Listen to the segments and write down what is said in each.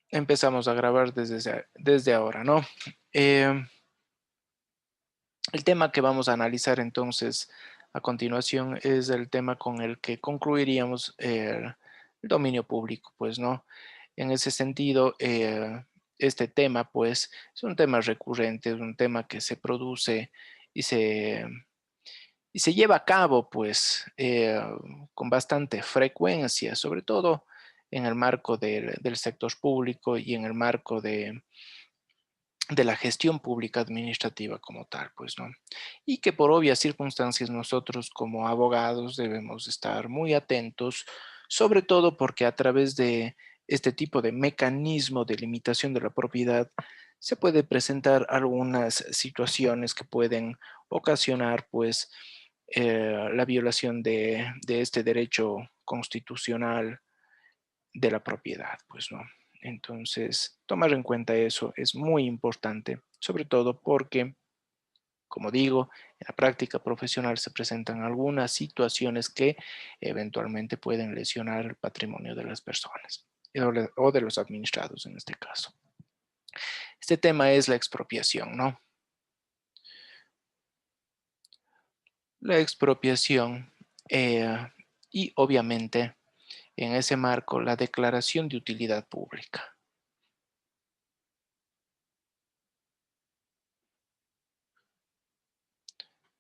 Empezamos a grabar desde ahora, ¿no? El tema que vamos a analizar entonces a continuación es el tema con el que concluiríamos el dominio público, pues, ¿no? En ese sentido, este tema, pues, es un tema recurrente, es un tema que se produce y se lleva a cabo, pues, con bastante frecuencia, sobre todo en el marco del sector público y en el marco de la gestión pública administrativa como tal, pues, ¿no? Y que por obvias circunstancias nosotros como abogados debemos estar muy atentos, sobre todo porque a través de este tipo de mecanismo de limitación de la propiedad se puede presentar algunas situaciones que pueden ocasionar, pues, la violación de este derecho constitucional de la propiedad, pues, ¿no? Entonces, tomar en cuenta eso es muy importante, sobre todo porque, como digo, en la práctica profesional se presentan algunas situaciones que eventualmente pueden lesionar el patrimonio de las personas o de los administrados en este caso. Este tema es la expropiación, ¿no? La expropiación y obviamente en ese marco la declaración de utilidad pública.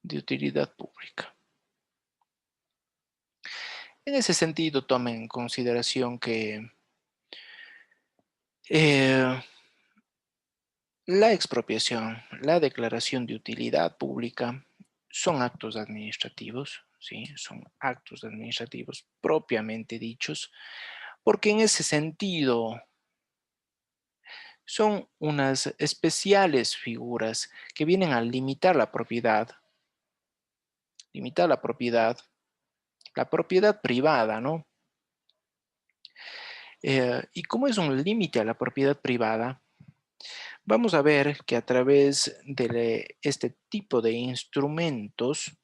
De utilidad pública. En ese sentido, tomen en consideración que eh, la expropiación, la declaración de utilidad pública son actos administrativos, ¿sí? Son actos administrativos propiamente dichos, porque en ese sentido son unas especiales figuras que vienen a limitar la propiedad privada, ¿no? Y como es un límite a la propiedad privada, vamos a ver que a través de este tipo de instrumentos,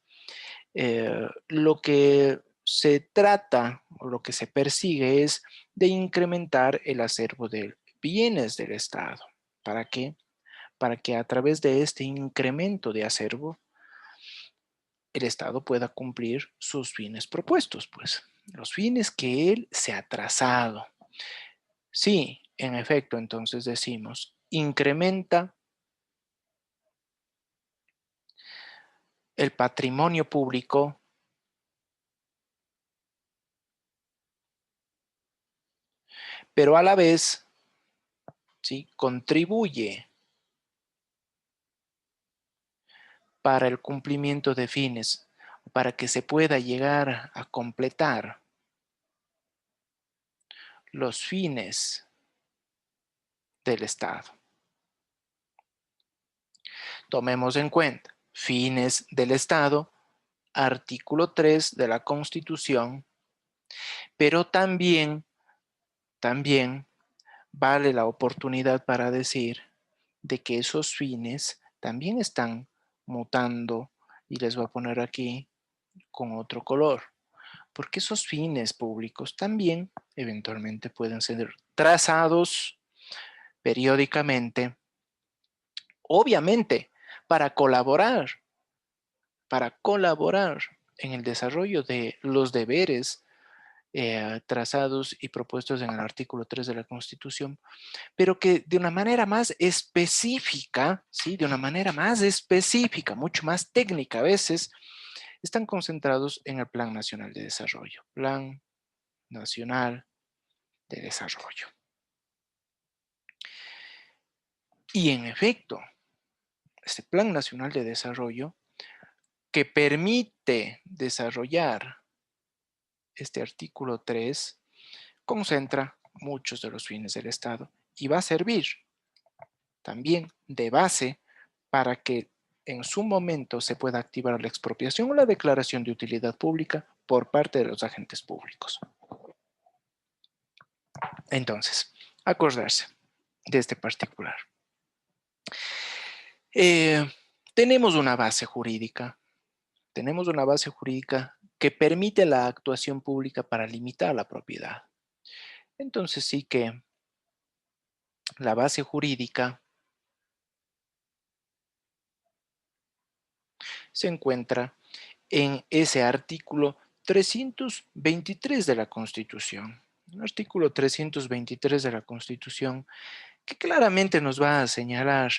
lo que se trata o lo que se persigue es de incrementar el acervo de bienes del Estado. ¿Para qué? Para que a través de este incremento de acervo, el Estado pueda cumplir sus fines propuestos, pues, los fines que él se ha trazado. Sí, en efecto, entonces decimos, incrementa el patrimonio público, pero a la vez, ¿sí?, contribuye para el cumplimiento de fines, para que se pueda llegar a completar los fines del Estado. Tomemos en cuenta, fines del Estado, artículo 3 de la Constitución, pero también vale la oportunidad para decir de que esos fines también están mutando, y les voy a poner aquí con otro color, porque esos fines públicos también eventualmente pueden ser trazados periódicamente, obviamente para colaborar en el desarrollo de los deberes trazados y propuestos en el artículo 3 de la Constitución, pero que de una manera más específica, ¿sí? De una manera más específica, mucho más técnica a veces, están concentrados en el Plan Nacional de Desarrollo. Plan Nacional de Desarrollo. Y en efecto, este Plan Nacional de Desarrollo que permite desarrollar este artículo 3 concentra muchos de los fines del Estado y va a servir también de base para que en su momento se pueda activar la expropiación o la declaración de utilidad pública por parte de los agentes públicos. Entonces, acordarse de este particular. Eh, tenemos una base jurídica que permite la actuación pública para limitar la propiedad. Entonces sí que La base jurídica se encuentra en ese artículo 323 de la Constitución. El artículo 323 de la Constitución que claramente nos va a señalar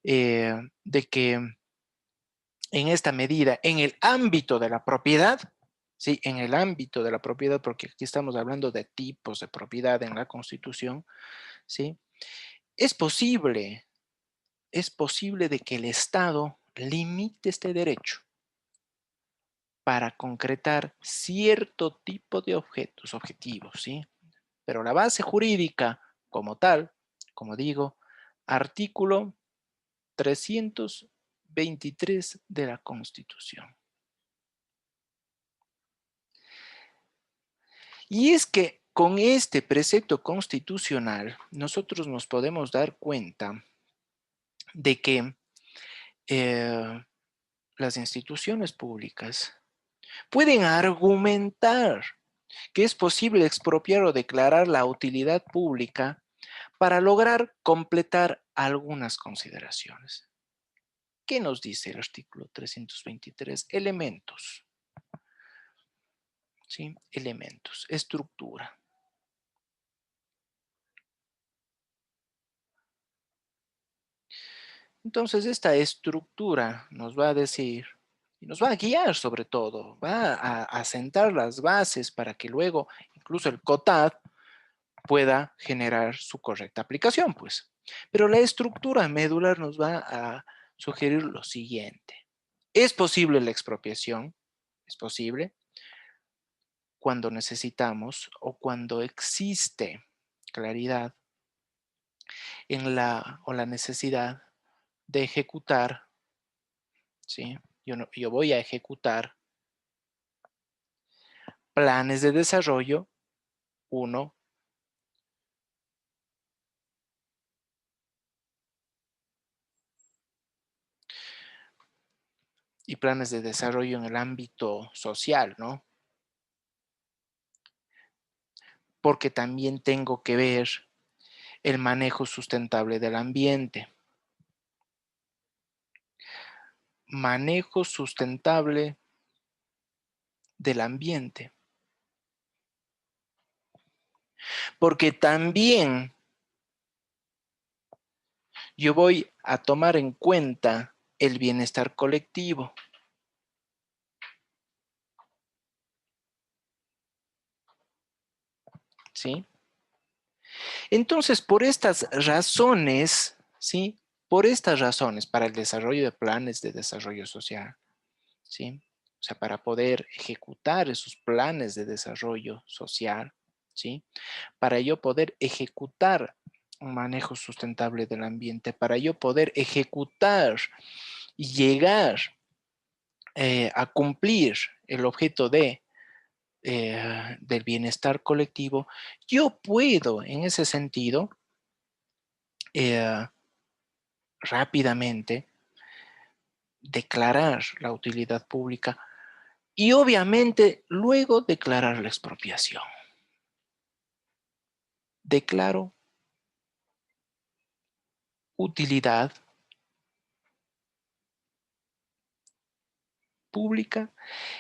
de que en esta medida, en el ámbito de la propiedad, sí, en el ámbito de la propiedad, porque aquí estamos hablando de tipos de propiedad en la Constitución, sí, es posible, es posible de que el Estado limite este derecho para concretar cierto tipo de objetos, objetivos, ¿sí? Pero la base jurídica como tal, como digo, artículo 323 de la Constitución. Y es que con este precepto constitucional nosotros nos podemos dar cuenta de que eh, las instituciones públicas pueden argumentar que es posible expropiar o declarar la utilidad pública para lograr completar algunas consideraciones. ¿Qué nos dice el artículo 323? Elementos, ¿sí? Elementos, estructura. Entonces, esta estructura nos va a decir y nos va a guiar sobre todo, va a sentar las bases para que luego incluso el COTAD pueda generar su correcta aplicación, pues. Pero la estructura medular nos va a sugerir lo siguiente. ¿Es posible la expropiación? ¿Es posible? Cuando necesitamos o cuando existe claridad en la necesidad de ejecutar, ¿sí? Yo voy a ejecutar planes de desarrollo, uno, y planes de desarrollo en el ámbito social, ¿no? Porque también tengo que ver el manejo sustentable del ambiente. Manejo sustentable del ambiente. Porque también yo voy a tomar en cuenta el bienestar colectivo. ¿Sí? Entonces, por estas razones, ¿sí? Por estas razones, para el desarrollo de planes de desarrollo social, ¿sí? O sea, para poder ejecutar esos planes de desarrollo social, ¿sí? Para yo poder ejecutar un manejo sustentable del ambiente, para yo poder ejecutar y llegar a cumplir el objeto del bienestar colectivo, yo puedo en ese sentido eh, rápidamente declarar la utilidad pública y obviamente luego declarar la expropiación. Declaro utilidad pública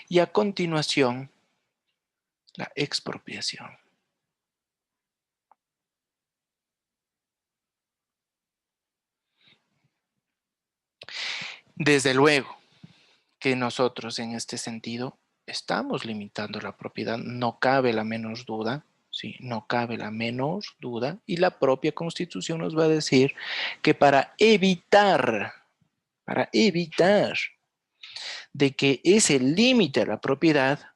y a continuación la expropiación. Desde luego que nosotros en este sentido estamos limitando la propiedad, no cabe la menor duda, ¿sí? No cabe la menor duda y la propia Constitución nos va a decir que para evitar de que ese límite a la propiedad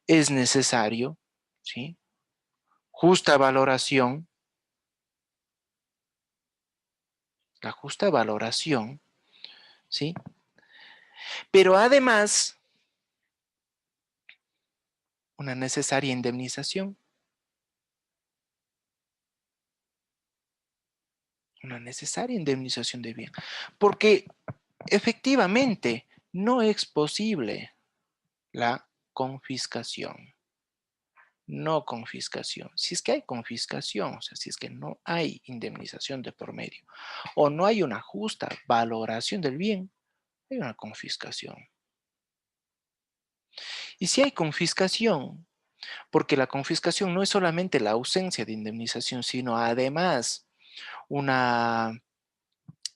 es necesario, ¿sí? Justa valoración, la justa valoración, ¿sí? Pero además, una necesaria indemnización, una necesaria indemnización de bien, porque efectivamente no es posible la confiscación. no confiscación. Si es que hay confiscación, o sea, si es que no hay indemnización de por medio, o no hay una justa valoración del bien, hay una confiscación. Y si hay confiscación, porque la confiscación no es solamente la ausencia de indemnización, sino además una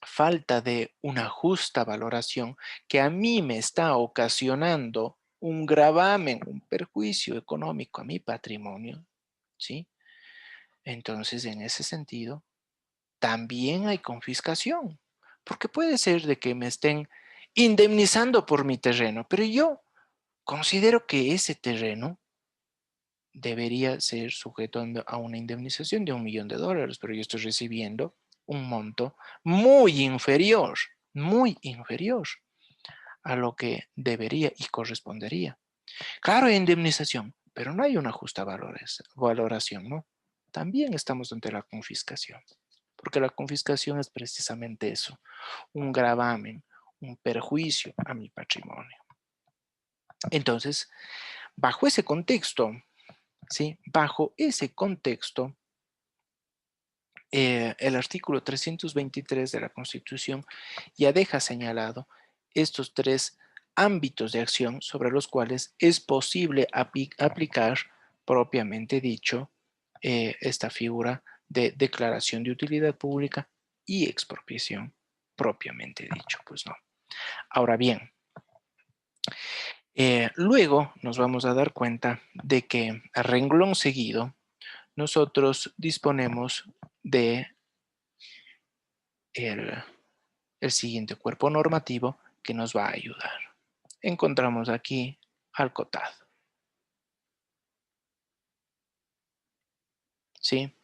falta de una justa valoración que a mí me está ocasionando un gravamen, un perjuicio económico a mi patrimonio, ¿sí? Entonces, en ese sentido, también hay confiscación, porque puede ser de que me estén indemnizando por mi terreno, pero yo considero que ese terreno debería ser sujeto a una indemnización de $1.000.000, pero yo estoy recibiendo un monto muy inferior a lo que debería y correspondería. Claro, hay indemnización, pero no hay una justa valoración, ¿no? También estamos ante la confiscación, porque la confiscación es precisamente eso, un gravamen, un perjuicio a mi patrimonio. Entonces, bajo ese contexto, ¿sí? Bajo ese contexto, el artículo 323 de la Constitución ya deja señalado estos tres ámbitos de acción sobre los cuales es posible aplicar propiamente dicho esta figura de declaración de utilidad pública y expropiación propiamente dicho, pues no. Ahora bien, luego nos vamos a dar cuenta de que a renglón seguido nosotros disponemos de el, el siguiente cuerpo normativo que nos va a ayudar. Encontramos aquí al COTAD, ¿sí?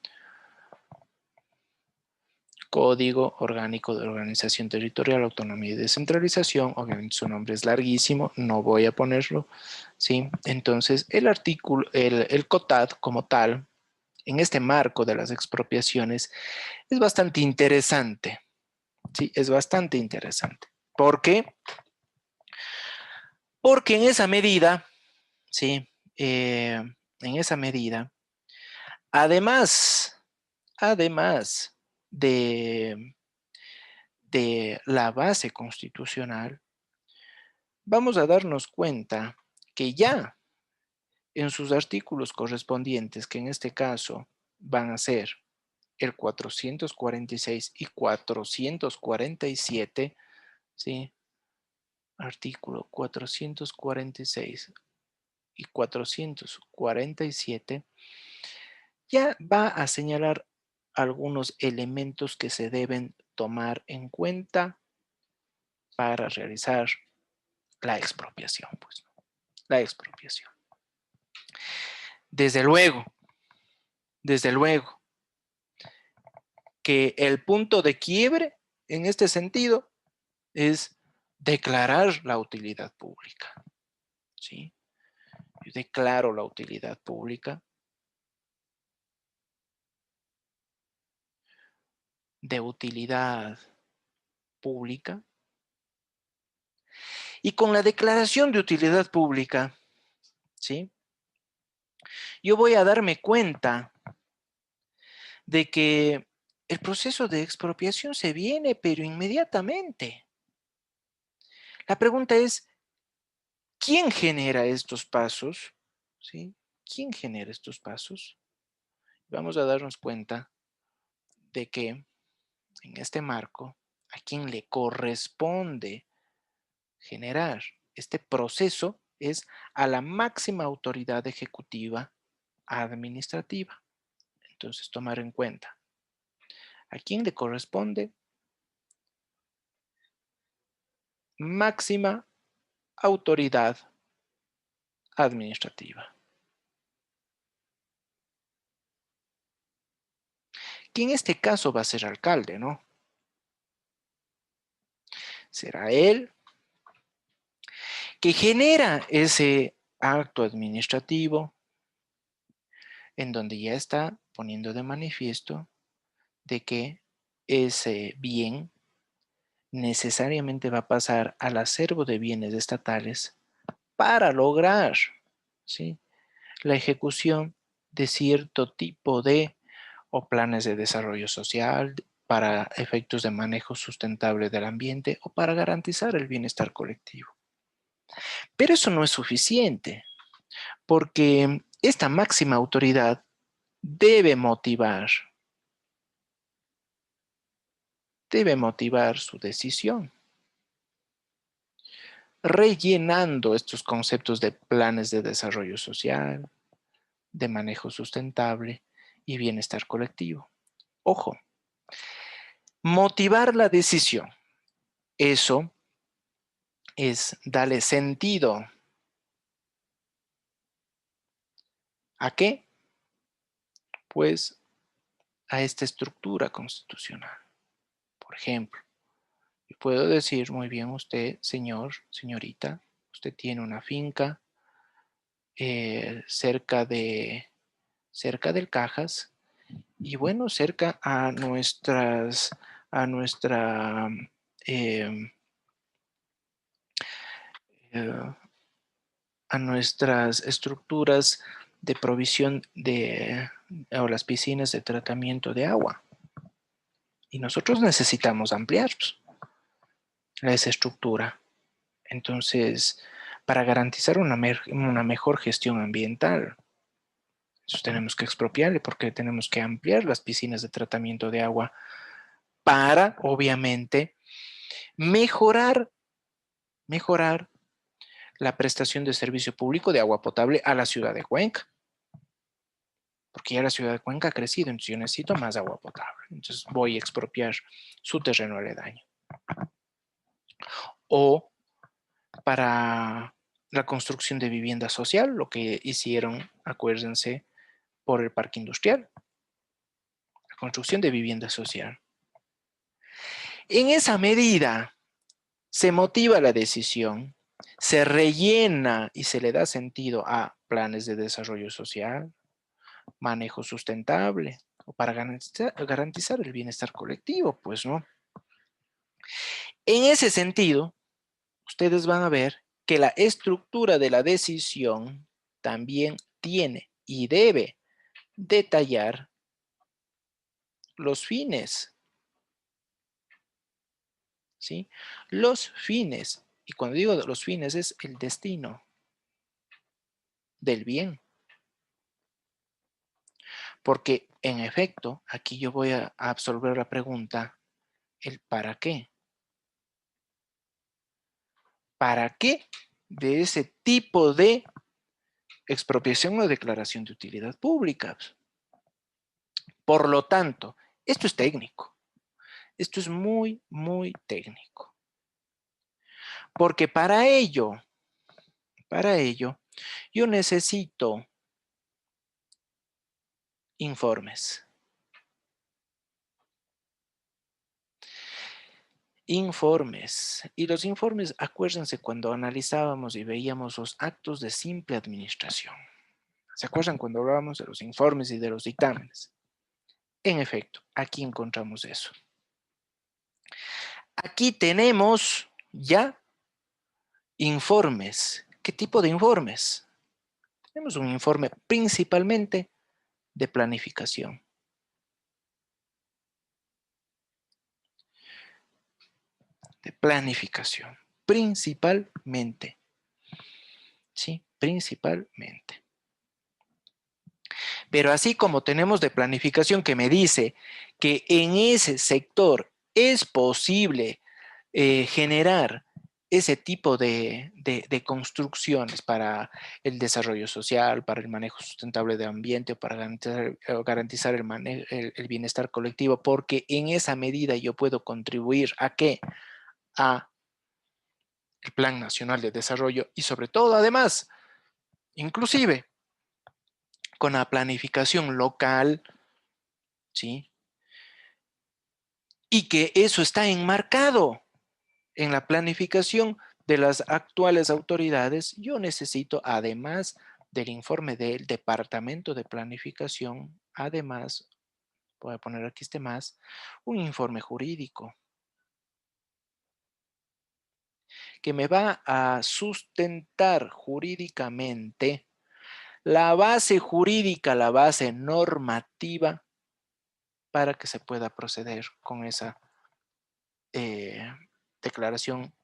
Código Orgánico de Organización Territorial, Autonomía y Descentralización. Obviamente su nombre es larguísimo, no voy a ponerlo, ¿sí? Entonces el artículo, el COTAD como tal, en este marco de las expropiaciones, es bastante interesante, ¿sí? Es bastante interesante. ¿Por qué? Porque en esa medida, ¿sí? En esa medida, además de, de la base constitucional, vamos a darnos cuenta que ya en sus artículos correspondientes, que en este caso van a ser el 446 y 447, ¿sí? Artículo 446 y 447, ya va a señalar algunos elementos que se deben tomar en cuenta para realizar la expropiación, pues, la expropiación. Desde luego, desde luego, que el punto de quiebre en este sentido es declarar la utilidad pública, ¿sí? Yo declaro la utilidad pública de utilidad pública y con la declaración de utilidad pública, ¿sí? Yo voy a darme cuenta de que el proceso de expropiación se viene, pero inmediatamente. La pregunta es, ¿quién genera estos pasos? ¿Sí? ¿Quién genera estos pasos? Vamos a darnos cuenta de que en este marco, a quien le corresponde generar este proceso es a la máxima autoridad ejecutiva administrativa. Entonces, tomar en cuenta, ¿a quién le corresponde? Máxima autoridad administrativa. Que en este caso va a ser alcalde, ¿no? Será él que genera ese acto administrativo en donde ya está poniendo de manifiesto de que ese bien necesariamente va a pasar al acervo de bienes estatales para lograr, ¿sí?, la ejecución de cierto tipo de o planes de desarrollo social para efectos de manejo sustentable del ambiente o para garantizar el bienestar colectivo. Pero eso no es suficiente, porque esta máxima autoridad debe motivar su decisión, rellenando estos conceptos de planes de desarrollo social, de manejo sustentable y bienestar colectivo. Ojo, motivar la decisión. Eso es darle sentido. ¿A qué? Pues a esta estructura constitucional. Por ejemplo, yo puedo decir, muy bien, usted, señor, señorita, usted tiene una finca cerca del Cajas y bueno, cerca a nuestra eh, eh, a nuestras estructuras de provisión o las piscinas de tratamiento de agua. Y nosotros necesitamos ampliar esa estructura. Entonces, para garantizar una mejor gestión ambiental, entonces tenemos que expropiarle porque tenemos que ampliar las piscinas de tratamiento de agua para, obviamente, mejorar, mejorar la prestación de servicio público de agua potable a la ciudad de Cuenca. Porque ya la ciudad de Cuenca ha crecido, entonces yo necesito más agua potable. Entonces voy a expropiar su terreno aledaño. O para la construcción de vivienda social, lo que hicieron, acuérdense, por el parque industrial, la construcción de vivienda social. En esa medida se motiva la decisión, se rellena y se le da sentido a planes de desarrollo social, manejo sustentable, o para garantizar el bienestar colectivo, pues, ¿no? En ese sentido, ustedes van a ver que la estructura de la decisión también tiene y debe detallar los fines, ¿sí? Los fines, y cuando digo los fines es el destino del bien, porque en efecto, aquí yo voy a absolver la pregunta, el para qué. ¿Para qué de ese tipo de expropiación o declaración de utilidad pública? Por lo tanto, esto es técnico. Esto es muy, muy técnico. Porque para ello, yo necesito informes. Informes. Y los informes, acuérdense cuando analizábamos y veíamos los actos de simple administración. ¿Se acuerdan cuando hablábamos de los informes y de los dictámenes? En efecto, aquí encontramos eso. Aquí tenemos ya informes. ¿Qué tipo de informes? Tenemos un informe principalmente de planificación. De planificación, principalmente. Sí, principalmente. Pero así como tenemos de planificación que me dice que en ese sector es posible generar ese tipo de construcciones para el desarrollo social, para el manejo sustentable del ambiente, para garantizar el bienestar colectivo, porque en esa medida yo puedo contribuir a qué? A el Plan Nacional de Desarrollo y sobre todo, además, inclusive con la planificación local, ¿sí? Y que eso está enmarcado en la planificación de las actuales autoridades, yo necesito, además del informe del Departamento de Planificación, además, voy a poner aquí este más, un informe jurídico que me va a sustentar jurídicamente la base jurídica, la base normativa para que se pueda proceder con esa eh, declaración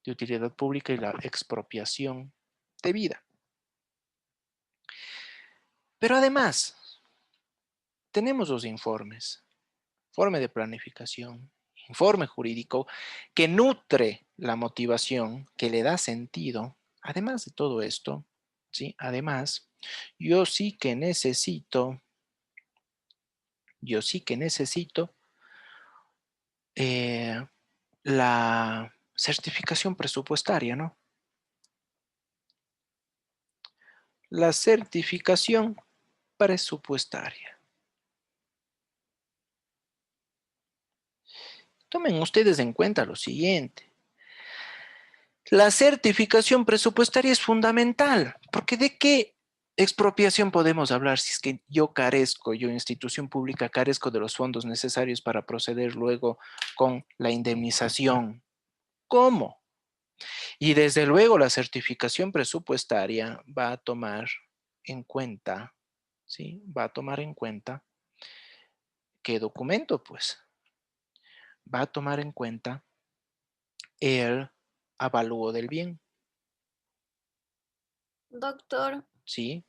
de utilidad pública y la expropiación debida. Pero además, tenemos los informes, informe de planificación, informe jurídico, que nutre la motivación, que le da sentido. Además de todo esto, ¿sí? Además, yo sí que necesito eh, la certificación presupuestaria, ¿no? La certificación presupuestaria. Tomen ustedes en cuenta lo siguiente. La certificación presupuestaria es fundamental, porque ¿de qué expropiación podemos hablar si es que yo, institución pública, carezco de los fondos necesarios para proceder luego con la indemnización? ¿Cómo? Y desde luego la certificación presupuestaria va a tomar en cuenta, ¿sí? Va a tomar en cuenta ¿qué documento? Pues va a tomar en cuenta el avalúo del bien, Doctor, ¿sí?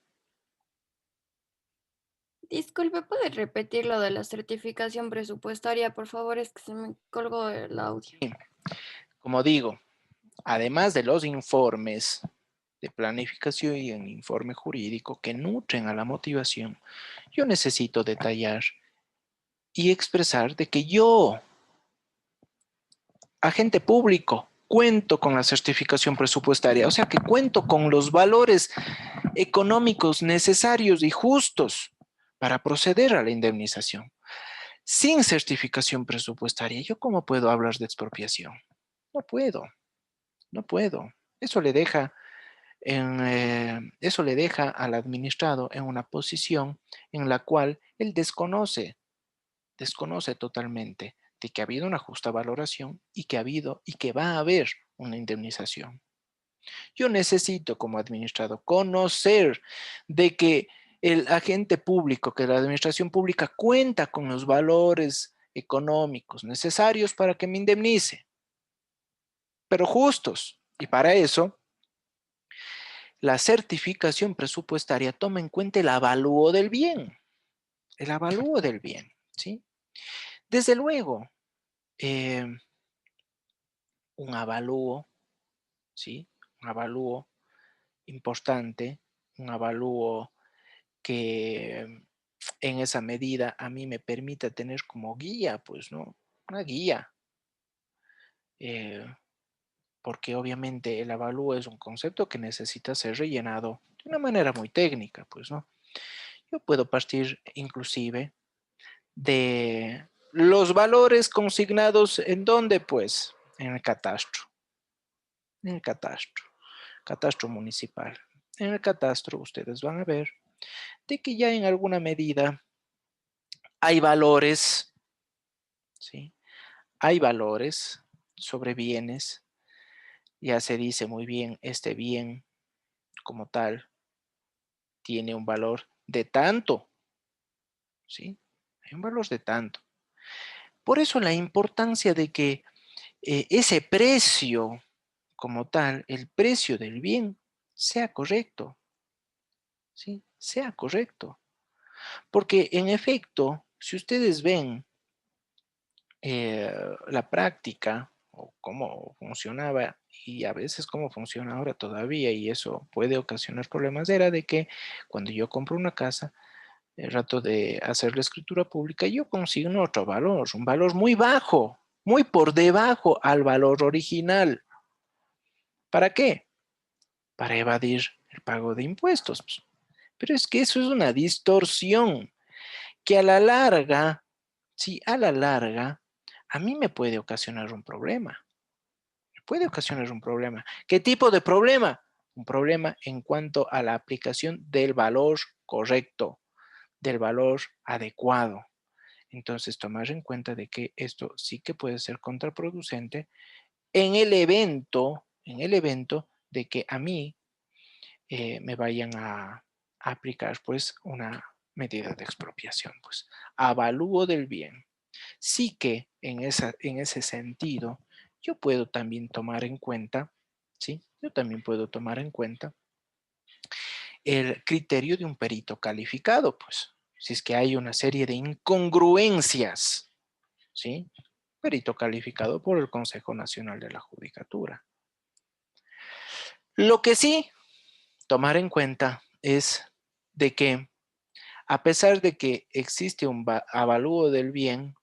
disculpe, ¿puede repetir lo de la certificación presupuestaria? Por favor, es que se me colgó el audio. Como digo, además de los informes de planificación y un informe jurídico que nutren a la motivación, yo necesito detallar y expresar de que yo, agente público, cuento con la certificación presupuestaria, o sea que cuento con los valores económicos necesarios y justos para proceder a la indemnización. Sin certificación presupuestaria, ¿yo cómo puedo hablar de expropiación? No puedo, no puedo. Eso le deja eso le deja al administrado en una posición en la cual él desconoce totalmente de que ha habido una justa valoración y que ha habido y que va a haber una indemnización. Yo necesito como administrado conocer de que el agente público, que la administración pública cuenta con los valores económicos necesarios para que me indemnice, pero justos. Y para eso la certificación presupuestaria toma en cuenta el avalúo del bien, ¿sí? Desde luego, eh, un avalúo, ¿sí? Un avalúo importante, un avalúo que en esa medida a mí me permita tener como guía, pues, ¿no? Una guía, eh, porque obviamente el avalúo es un concepto que necesita ser rellenado de una manera muy técnica, pues, ¿no? Yo puedo partir inclusive de los valores consignados en dónde, pues, en el catastro municipal. En el catastro ustedes van a ver de que ya en alguna medida hay valores, ¿sí? Hay valores sobre bienes, ya se dice muy bien, este bien como tal tiene un valor de tanto, ¿sí? Hay un valor de tanto. Por eso la importancia de que ese precio como tal, el precio del bien, sea correcto, ¿sí? Sea correcto. Porque en efecto, si ustedes ven la práctica o cómo funcionaba y a veces cómo funciona ahora todavía y eso puede ocasionar problemas, era de que cuando yo compro una casa, el rato de hacer la escritura pública, yo consigno otro valor, un valor muy bajo, muy por debajo al valor original. ¿Para qué? Para evadir el pago de impuestos. Pero es que eso es una distorsión que a la larga, sí, a la larga, a mí me puede ocasionar un problema. Me puede ocasionar un problema. ¿Qué tipo de problema? Un problema en cuanto a la aplicación del valor correcto, del valor adecuado. Entonces, tomar en cuenta de que esto sí que puede ser contraproducente en el evento de que a mí me vayan aplicar pues una medida de expropiación, pues avalúo del bien. Sí que en ese sentido yo puedo también tomar en cuenta, ¿sí? Yo también puedo tomar en cuenta el criterio de un perito calificado, pues, si es que hay una serie de incongruencias, ¿sí? Perito calificado por el Consejo Nacional de la Judicatura. Lo que sí tomar en cuenta es de que a pesar de que existe un avalúo del bien,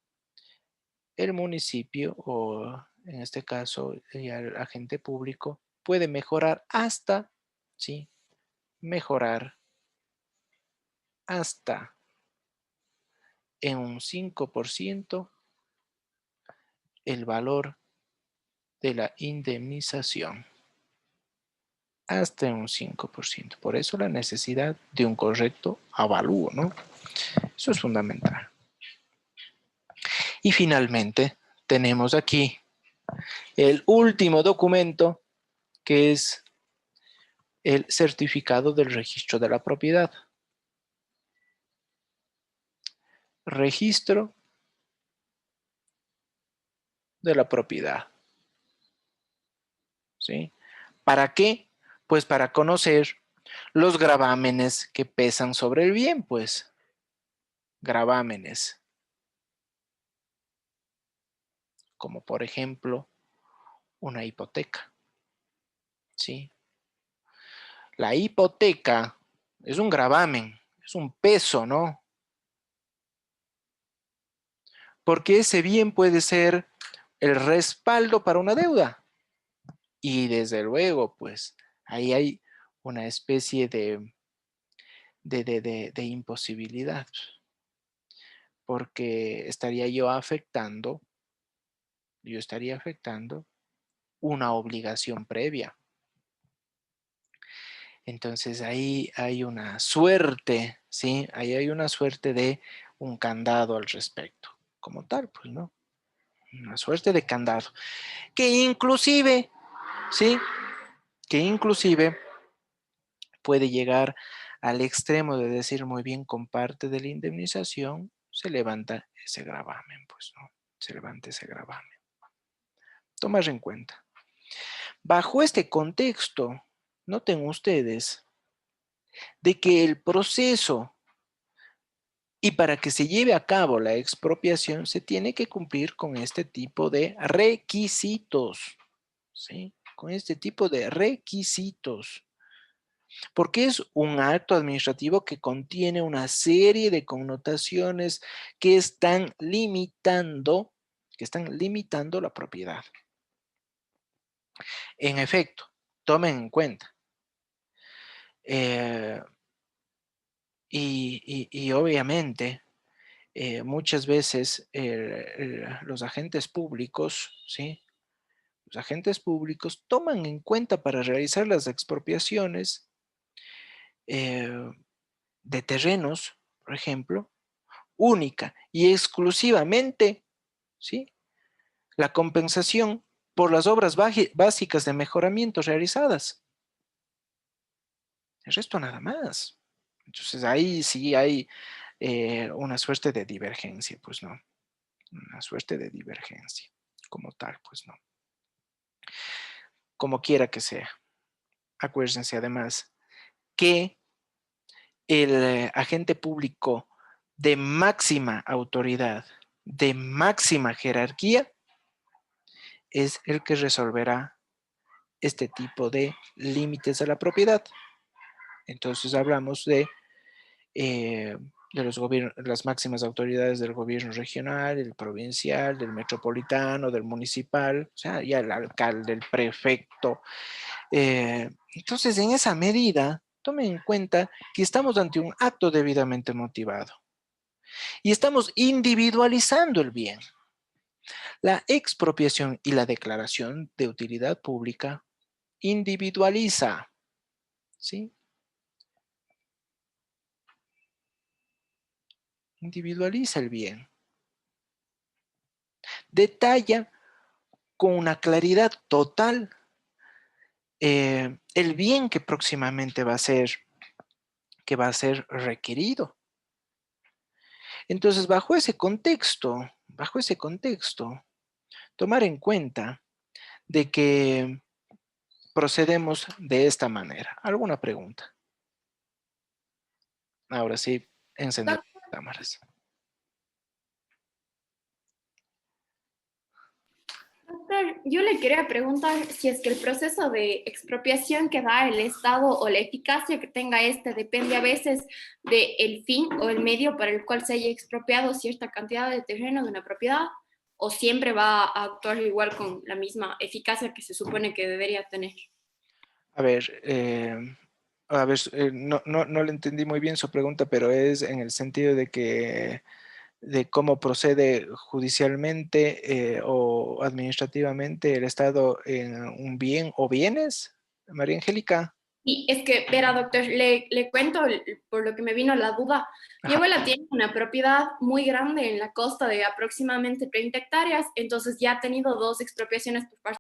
el municipio o en este caso el agente público puede mejorar hasta, ¿sí? Mejorar hasta en un 5% el valor de la indemnización. Hasta en un 5%. Por eso la necesidad de un correcto avalúo, ¿no? Eso es fundamental. Y finalmente tenemos aquí el último documento, que es el certificado del registro de la propiedad. Registro de la propiedad. ¿Sí? ¿Para qué? Pues para conocer los gravámenes que pesan sobre el bien, pues. Gravámenes. Como por ejemplo, una hipoteca. ¿Sí? La hipoteca es un gravamen, es un peso, ¿no? Porque ese bien puede ser el respaldo para una deuda. Y desde luego, pues, ahí hay una especie de imposibilidad, porque yo estaría afectando una obligación previa. Entonces ahí hay una suerte, ¿sí? Ahí hay una suerte de un candado al respecto, como tal, pues, ¿no? Una suerte de candado, que inclusive, ¿sí? Que inclusive puede llegar al extremo de decir muy bien con parte de la indemnización, se levanta ese gravamen, pues, ¿no? Se levanta ese gravamen. Tomar en cuenta. Bajo este contexto, noten ustedes de que el proceso y para que se lleve a cabo la expropiación se tiene que cumplir con este tipo de requisitos, ¿sí? Con este tipo de requisitos. Porque es un acto administrativo que contiene una serie de connotaciones que están limitando la propiedad. En efecto, tomen en cuenta. Y obviamente, muchas veces los agentes públicos, ¿sí? Los agentes públicos toman en cuenta para realizar las expropiaciones eh, de terrenos, por ejemplo, única y exclusivamente, ¿sí? La compensación por las obras básicas de mejoramiento realizadas. El resto nada más. Entonces ahí sí hay una suerte de divergencia, pues no. Una suerte de divergencia como tal, pues no. Como quiera que sea. Acuérdense además que el agente público de máxima autoridad, de máxima jerarquía, es el que resolverá este tipo de límites a la propiedad. Entonces hablamos de las máximas autoridades del gobierno regional, el provincial, del metropolitano, del municipal, o sea, ya el alcalde, el prefecto. Entonces, en esa medida, tomen en cuenta que estamos ante un acto debidamente motivado y estamos individualizando el bien. La expropiación y la declaración de utilidad pública individualiza, ¿sí? Individualiza el bien. Detalla con una claridad total el bien que próximamente va a ser que va a ser requerido. Entonces, bajo ese contexto, tomar en cuenta de que procedemos de esta manera. ¿Alguna pregunta? Ahora sí, encender Doc- las cámaras. Doctor, yo le quería preguntar si es que el proceso de expropiación que da el Estado o la eficacia que tenga este depende a veces del fin o el medio para el cual se haya expropiado cierta cantidad de terreno de una propiedad, o siempre va a actuar igual con la misma eficacia que se supone que debería tener. A ver, no le entendí muy bien su pregunta, pero es en el sentido de que de cómo procede judicialmente o administrativamente el Estado en un bien o bienes, María Angélica. Y es que, verá, doctor, le cuento por lo que me vino la duda. Mi Ajá. abuela tiene una propiedad muy grande en la costa de aproximadamente 30 hectáreas, entonces ya ha tenido dos expropiaciones por parte